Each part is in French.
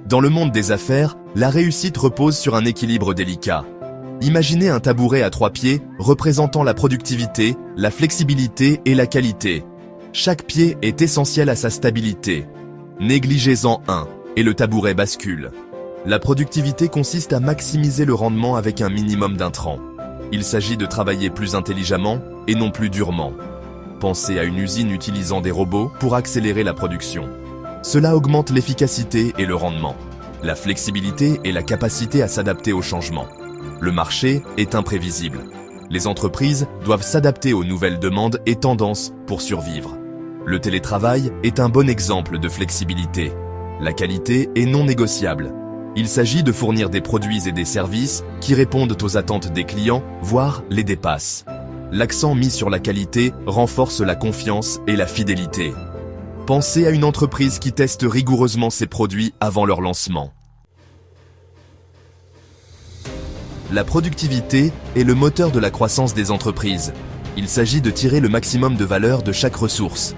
Dans le monde des affaires, la réussite repose sur un équilibre délicat. Imaginez un tabouret à 3 pieds représentant la productivité, la flexibilité et la qualité. Chaque pied est essentiel à sa stabilité. Négligez-en un, et le tabouret bascule. La productivité consiste à maximiser le rendement avec un minimum d'intrants. Il s'agit de travailler plus intelligemment et non plus durement. Pensez à une usine utilisant des robots pour accélérer la production. Cela augmente l'efficacité et le rendement. La flexibilité et la capacité à s'adapter aux changements. Le marché est imprévisible. Les entreprises doivent s'adapter aux nouvelles demandes et tendances pour survivre. Le télétravail est un bon exemple de flexibilité. La qualité est non négociable. Il s'agit de fournir des produits et des services qui répondent aux attentes des clients, voire les dépassent. L'accent mis sur la qualité renforce la confiance et la fidélité. Pensez à une entreprise qui teste rigoureusement ses produits avant leur lancement. La productivité est le moteur de la croissance des entreprises. Il s'agit de tirer le maximum de valeur de chaque ressource.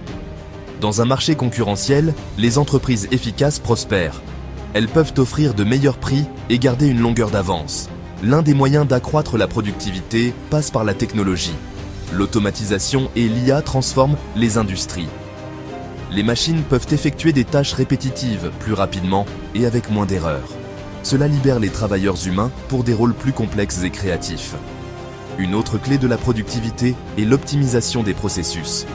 Dans un marché concurrentiel, les entreprises efficaces prospèrent. Elles peuvent offrir de meilleurs prix et garder une longueur d'avance. L'un des moyens d'accroître la productivité passe par la technologie. L'automatisation et l'IA transforment les industries. Les machines peuvent effectuer des tâches répétitives plus rapidement et avec moins d'erreurs. Cela libère les travailleurs humains pour des rôles plus complexes et créatifs. Une autre clé de la productivité est l'optimisation des processus.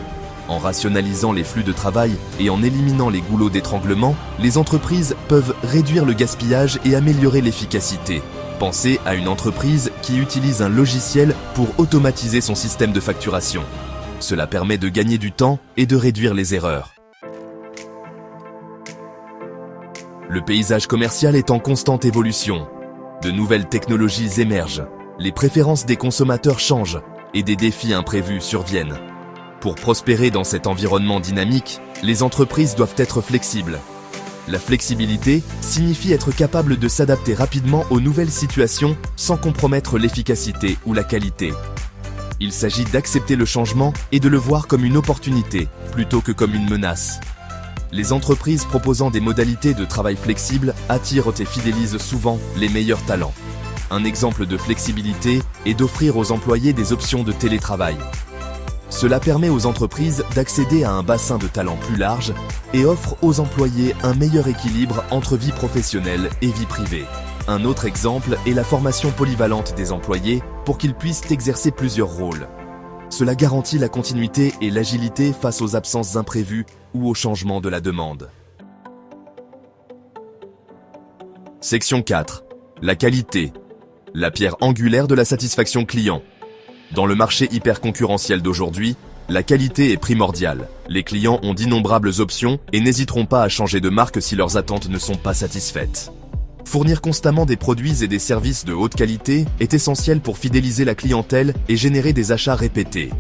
En rationalisant les flux de travail et en éliminant les goulots d'étranglement, les entreprises peuvent réduire le gaspillage et améliorer l'efficacité. Pensez à une entreprise qui utilise un logiciel pour automatiser son système de facturation. Cela permet de gagner du temps et de réduire les erreurs. Le paysage commercial est en constante évolution. De nouvelles technologies émergent, les préférences des consommateurs changent et des défis imprévus surviennent. Pour prospérer dans cet environnement dynamique, les entreprises doivent être flexibles. La flexibilité signifie être capable de s'adapter rapidement aux nouvelles situations sans compromettre l'efficacité ou la qualité. Il s'agit d'accepter le changement et de le voir comme une opportunité plutôt que comme une menace. Les entreprises proposant des modalités de travail flexibles attirent et fidélisent souvent les meilleurs talents. Un exemple de flexibilité est d'offrir aux employés des options de télétravail. Cela permet aux entreprises d'accéder à un bassin de talents plus large et offre aux employés un meilleur équilibre entre vie professionnelle et vie privée. Un autre exemple est la formation polyvalente des employés pour qu'ils puissent exercer plusieurs rôles. Cela garantit la continuité et l'agilité face aux absences imprévues ou aux changements de la demande. Section 4. La qualité. La pierre angulaire de la satisfaction client. Dans le marché hyper concurrentiel d'aujourd'hui, la qualité est primordiale. Les clients ont d'innombrables options et n'hésiteront pas à changer de marque si leurs attentes ne sont pas satisfaites. Fournir constamment des produits et des services de haute qualité est essentiel pour fidéliser la clientèle et générer des achats répétés.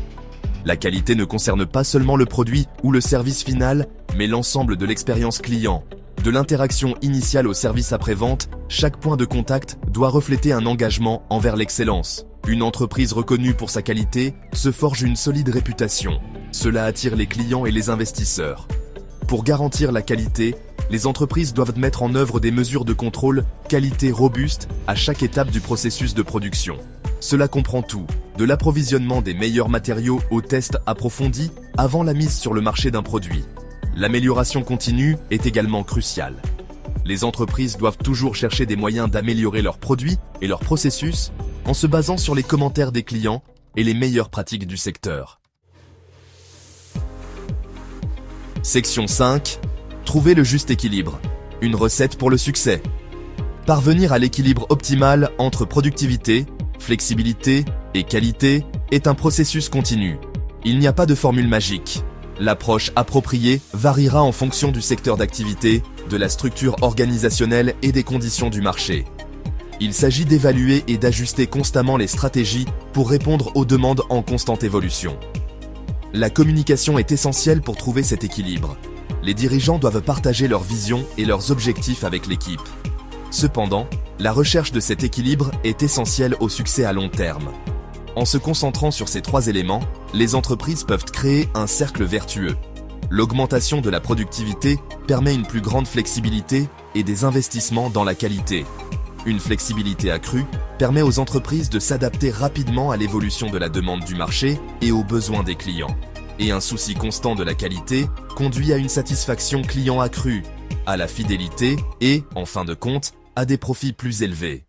La qualité ne concerne pas seulement le produit ou le service final, mais l'ensemble de l'expérience client. De l'interaction initiale au service après-vente, chaque point de contact doit refléter un engagement envers l'excellence. Une entreprise reconnue pour sa qualité se forge une solide réputation. Cela attire les clients et les investisseurs. Pour garantir la qualité, les entreprises doivent mettre en œuvre des mesures de contrôle qualité robustes à chaque étape du processus de production. Cela comprend tout, de l'approvisionnement des meilleurs matériaux aux tests approfondis avant la mise sur le marché d'un produit. L'amélioration continue est également cruciale. Les entreprises doivent toujours chercher des moyens d'améliorer leurs produits et leurs processus en se basant sur les commentaires des clients et les meilleures pratiques du secteur. Section 5. Trouver le juste équilibre. Une recette pour le succès. Parvenir à l'équilibre optimal entre productivité, flexibilité et qualité est un processus continu. Il n'y a pas de formule magique. L'approche appropriée variera en fonction du secteur d'activité, de la structure organisationnelle et des conditions du marché. Il s'agit d'évaluer et d'ajuster constamment les stratégies pour répondre aux demandes en constante évolution. La communication est essentielle pour trouver cet équilibre. Les dirigeants doivent partager leur vision et leurs objectifs avec l'équipe. Cependant, la recherche de cet équilibre est essentielle au succès à long terme. En se concentrant sur ces 3 éléments, les entreprises peuvent créer un cercle vertueux. L'augmentation de la productivité permet une plus grande flexibilité et des investissements dans la qualité. Une flexibilité accrue permet aux entreprises de s'adapter rapidement à l'évolution de la demande du marché et aux besoins des clients. Et un souci constant de la qualité conduit à une satisfaction client accrue, à la fidélité et, en fin de compte, à des profits plus élevés.